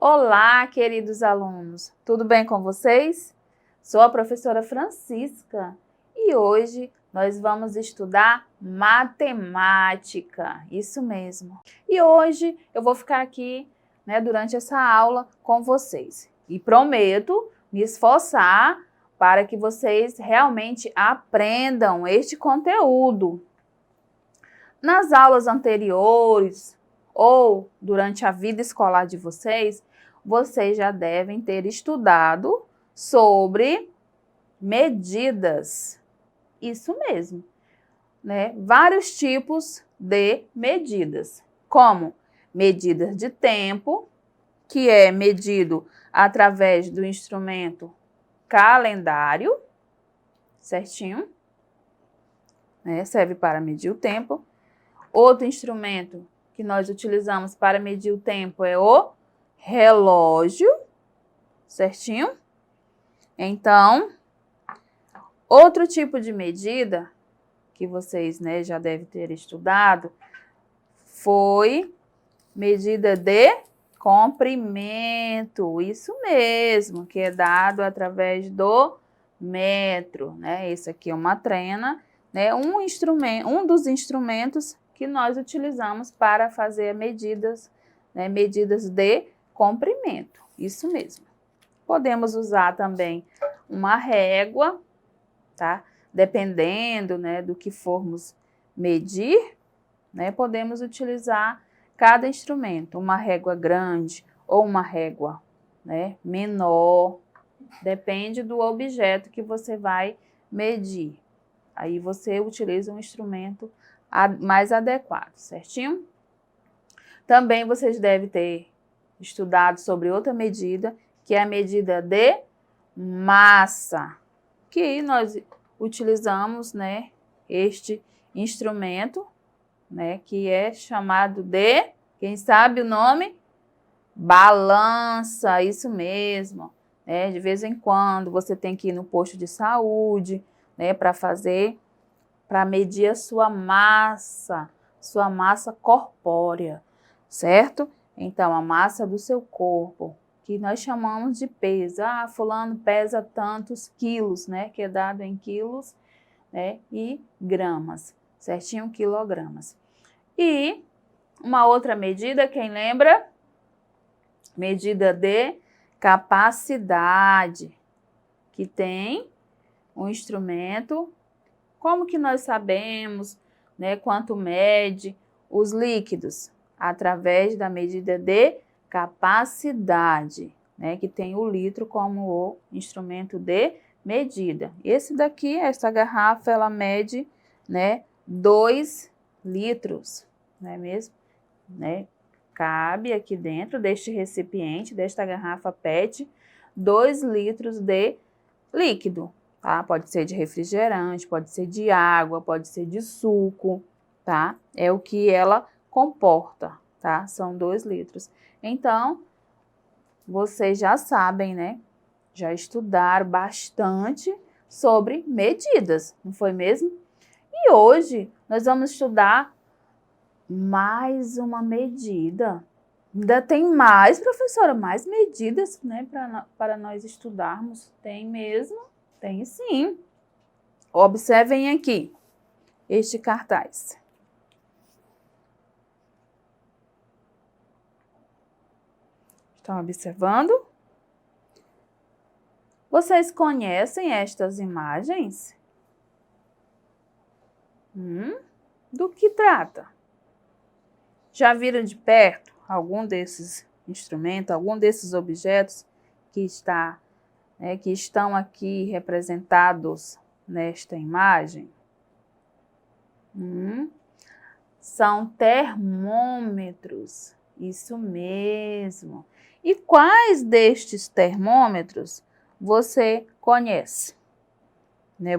Olá, queridos alunos! Tudo bem com vocês? Sou a professora Francisca e hoje nós vamos estudar matemática, isso mesmo. E hoje eu vou ficar aqui, durante essa aula com vocês e prometo me esforçar para que vocês realmente aprendam este conteúdo. Nas aulas anteriores ou durante a vida escolar de vocês, vocês já devem ter estudado sobre medidas. Isso mesmo, Vários tipos de medidas, como medidas de tempo, que é medido através do instrumento calendário, certinho? Serve para medir o tempo. Outro instrumento que nós utilizamos para medir o tempo é o relógio, certinho? Então, outro tipo de medida que vocês já devem ter estudado foi medida de comprimento, isso mesmo, que é dado através do metro, Esse aqui é uma trena, um dos instrumentos que nós utilizamos para fazer medidas, medidas de comprimento, isso mesmo. Podemos usar também uma régua, tá? Dependendo, do que formos medir, podemos utilizar cada instrumento, uma régua grande ou uma régua, menor, depende do objeto que você vai medir. Aí você utiliza um instrumento mais adequado, certinho? Também vocês devem ter estudado sobre outra medida, que é a medida de massa, que nós utilizamos, este instrumento, que é chamado de, quem sabe o nome? Balança, isso mesmo. De vez em quando você tem que ir no posto de saúde, para medir a sua massa corpórea, certo? Então, a massa do seu corpo, que nós chamamos de peso. Ah, fulano pesa tantos quilos, que é dado em quilos, e gramas, certinho? Quilogramas. E uma outra medida, quem lembra? Medida de capacidade, que tem um instrumento. Como que nós sabemos, quanto mede os líquidos? Através da medida de capacidade, que tem o litro como o instrumento de medida. Esse daqui, essa garrafa, ela mede, 2 litros, não é mesmo? Cabe aqui dentro deste recipiente, desta garrafa PET, 2 litros de líquido. Tá? Pode ser de refrigerante, pode ser de água, pode ser de suco, tá? É o que ela comporta, tá? São 2 litros. Então, vocês já sabem, Já estudaram bastante sobre medidas, não foi mesmo? E hoje nós vamos estudar mais uma medida. Ainda tem mais, professora, mais medidas, para nós estudarmos. Tem mesmo? Tem sim. Observem aqui este cartaz. Estão observando? Vocês conhecem estas imagens? Do que trata? Já viram de perto algum desses instrumentos, algum desses objetos que estão aqui representados nesta imagem? São termômetros, isso mesmo. E quais destes termômetros você conhece?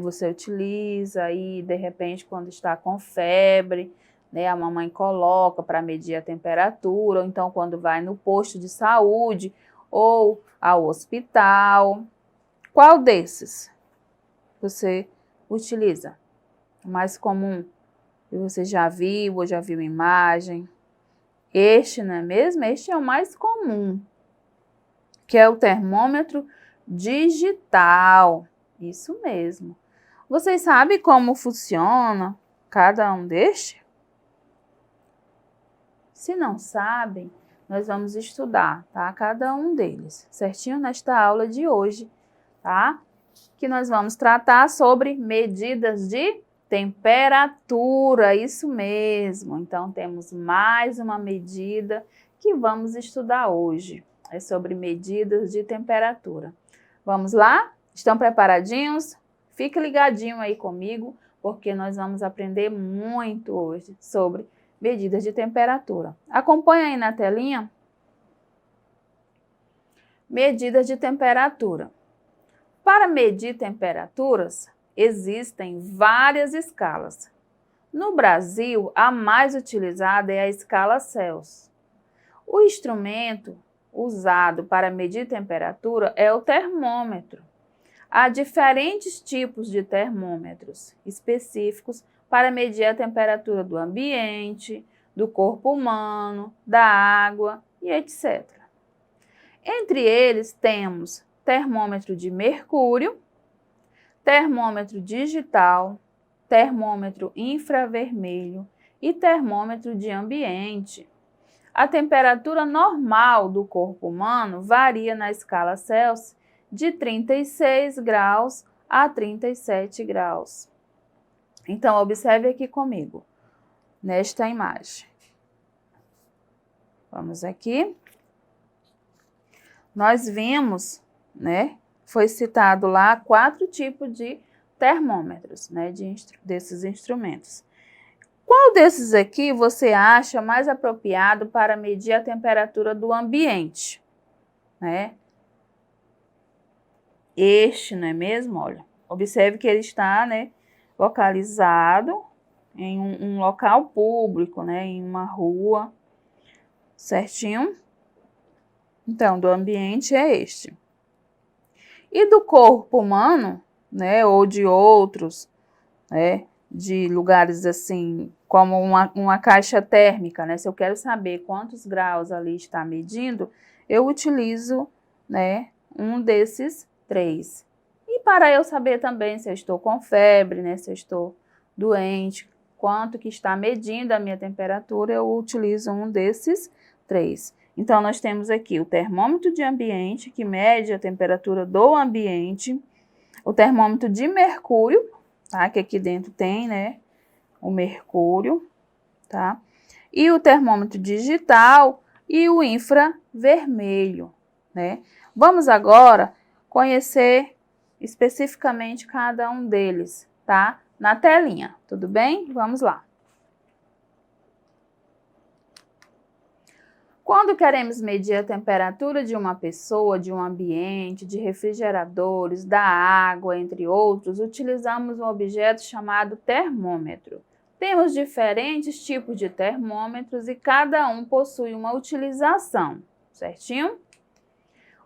Você utiliza aí, de repente, quando está com febre, a mamãe coloca para medir a temperatura, ou então quando vai no posto de saúde ou ao hospital. Qual desses você utiliza? O mais comum que você já viu ou já viu imagem? Este, não é mesmo? Este é o mais comum, que é o termômetro digital. Isso mesmo. Vocês sabem como funciona cada um destes? Se não sabem, nós vamos estudar, tá? Cada um deles, certinho nesta aula de hoje, tá? Que nós vamos tratar sobre medidas de temperatura, isso mesmo. Então, temos mais uma medida que vamos estudar hoje. É sobre medidas de temperatura. Vamos lá? Estão preparadinhos? Fique ligadinho aí comigo, porque nós vamos aprender muito hoje sobre medidas de temperatura. Acompanha aí na telinha. Medidas de temperatura. Para medir temperaturas, existem várias escalas. No Brasil, a mais utilizada é a escala Celsius. O instrumento usado para medir temperatura é o termômetro. Há diferentes tipos de termômetros específicos para medir a temperatura do ambiente, do corpo humano, da água e etc. Entre eles temos termômetro de mercúrio, termômetro digital, termômetro infravermelho e termômetro de ambiente. A temperatura normal do corpo humano varia na escala Celsius de 36 graus a 37 graus. Então, observe aqui comigo, nesta imagem. Vamos aqui. Nós vimos, né, foi citado lá 4 tipos de termômetros, né, desses instrumentos. Qual desses aqui você acha mais apropriado para medir a temperatura do ambiente, né? Este, não é mesmo? Olha, observe que ele está, né, localizado em um local público, né, em uma rua, certinho? Então, do ambiente é este. E do corpo humano, né, ou de outros, né, de lugares assim, como uma caixa térmica, né, se eu quero saber quantos graus ali está medindo, eu utilizo, né, um desses 3. E para eu saber também se eu estou com febre, né, se eu estou doente, quanto que está medindo a minha temperatura, eu utilizo um desses 3. Então, nós temos aqui o termômetro de ambiente, que mede a temperatura do ambiente, o termômetro de mercúrio, tá? Que aqui dentro tem, né, o mercúrio, tá? E o termômetro digital e o infravermelho, né? Vamos agora conhecer especificamente cada um deles, tá? Na telinha, tudo bem? Vamos lá. Quando queremos medir a temperatura de uma pessoa, de um ambiente, de refrigeradores, da água, entre outros, utilizamos um objeto chamado termômetro. Temos diferentes tipos de termômetros e cada um possui uma utilização, certinho?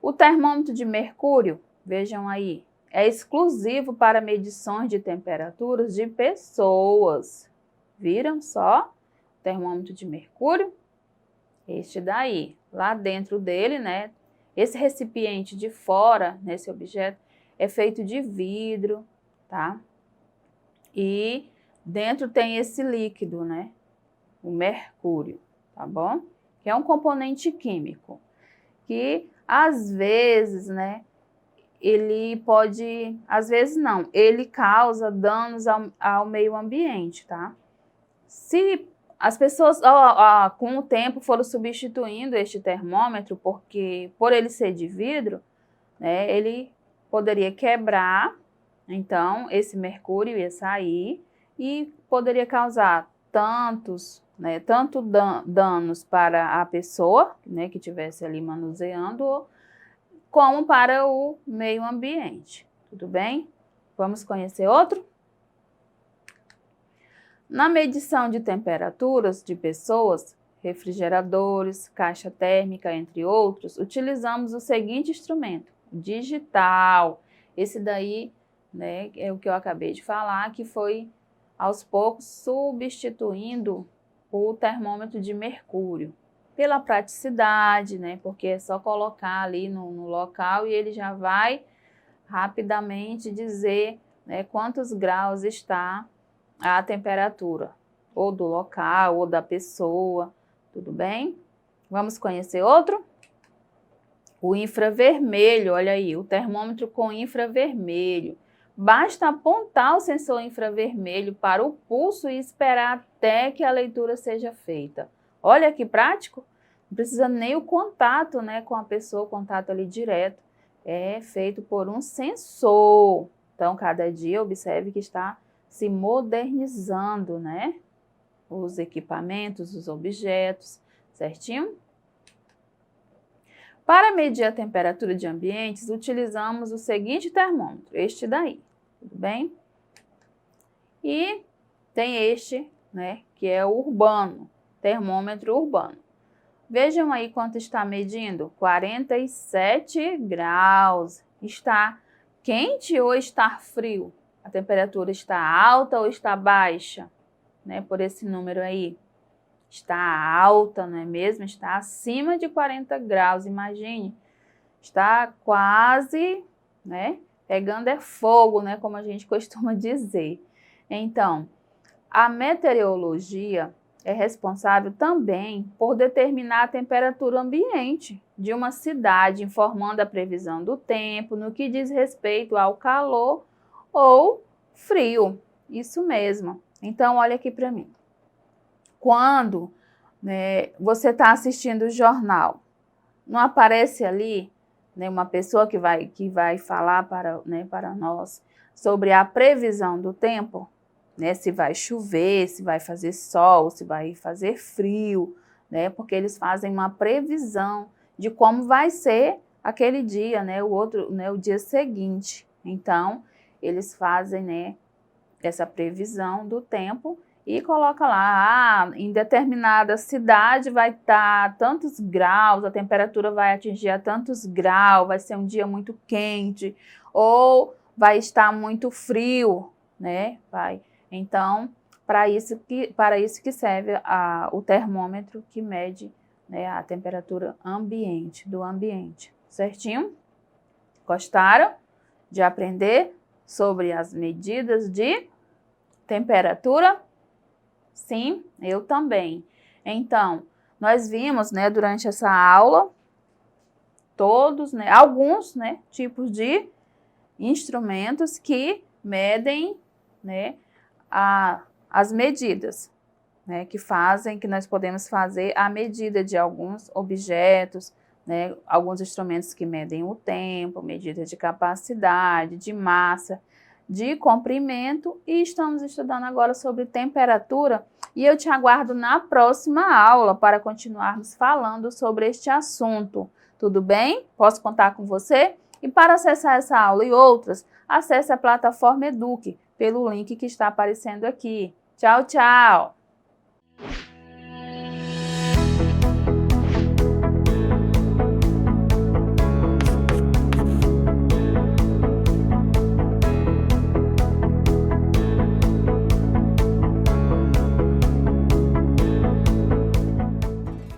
O termômetro de mercúrio, vejam aí, é exclusivo para medições de temperaturas de pessoas. Viram só? Termômetro de mercúrio? Este daí, lá dentro dele, né? Esse recipiente de fora, nesse objeto, é feito de vidro, tá? E dentro tem esse líquido, né? O mercúrio, tá bom? Que é um componente químico, que às vezes, né? Ele pode, às vezes não, ele causa danos ao meio ambiente, tá? Se as pessoas, com o tempo, foram substituindo este termômetro, porque por ele ser de vidro, né, ele poderia quebrar, então esse mercúrio ia sair e poderia causar tanto danos para a pessoa, né, que estivesse ali manuseando, como para o meio ambiente. Tudo bem? Vamos conhecer outro? Na medição de temperaturas de pessoas, refrigeradores, caixa térmica, entre outros, utilizamos o seguinte instrumento, o digital. Esse daí, né, é o que eu acabei de falar, que foi aos poucos substituindo o termômetro de mercúrio, pela praticidade, né? Porque é só colocar ali no local e ele já vai rapidamente dizer, né, quantos graus está a temperatura, ou do local, ou da pessoa, tudo bem? Vamos conhecer outro? O infravermelho, olha aí, o termômetro com infravermelho. Basta apontar o sensor infravermelho para o pulso e esperar até que a leitura seja feita. Olha que prático, não precisa nem o contato, né, com a pessoa, o contato ali direto. É feito por um sensor. Então, cada dia, observe que está se modernizando, né? Os equipamentos, os objetos, certinho? Para medir a temperatura de ambientes, utilizamos o seguinte termômetro, este daí, tudo bem? E tem este, né, que é o urbano, termômetro urbano. Vejam aí quanto está medindo, 47 graus. Está quente ou está frio? A temperatura está alta ou está baixa? Né, por esse número aí. Está alta, não é mesmo? Está acima de 40 graus, imagine. Está quase, né, pegando é fogo, né, como a gente costuma dizer. Então, a meteorologia é responsável também por determinar a temperatura ambiente de uma cidade, informando a previsão do tempo no que diz respeito ao calor ou frio. Isso mesmo. Então, olha aqui para mim. Quando, né, você está assistindo o jornal, não aparece ali, né, uma pessoa que vai falar para nós sobre a previsão do tempo? Né, se vai chover, se vai fazer sol, se vai fazer frio, né, porque eles fazem uma previsão de como vai ser aquele dia, né, o dia seguinte. Então, eles fazem, né, essa previsão do tempo e coloca lá, em determinada cidade vai estar tantos graus, a temperatura vai atingir a tantos graus, vai ser um dia muito quente, ou vai estar muito frio, né, Então, para isso que serve o termômetro que mede, né, a temperatura do ambiente. Certinho? Gostaram de aprender sobre as medidas de temperatura? Sim, eu também. Então, nós vimos, né, durante essa aula, todos, né, alguns, né, tipos de instrumentos que medem, né, as medidas, né, que nós podemos fazer a medida de alguns objetos, né, alguns instrumentos que medem o tempo, medida de capacidade, de massa, de comprimento, e estamos estudando agora sobre temperatura, e eu te aguardo na próxima aula para continuarmos falando sobre este assunto. Tudo bem? Posso contar com você? E para acessar essa aula e outras, acesse a plataforma Eduque pelo link que está aparecendo aqui. Tchau, tchau!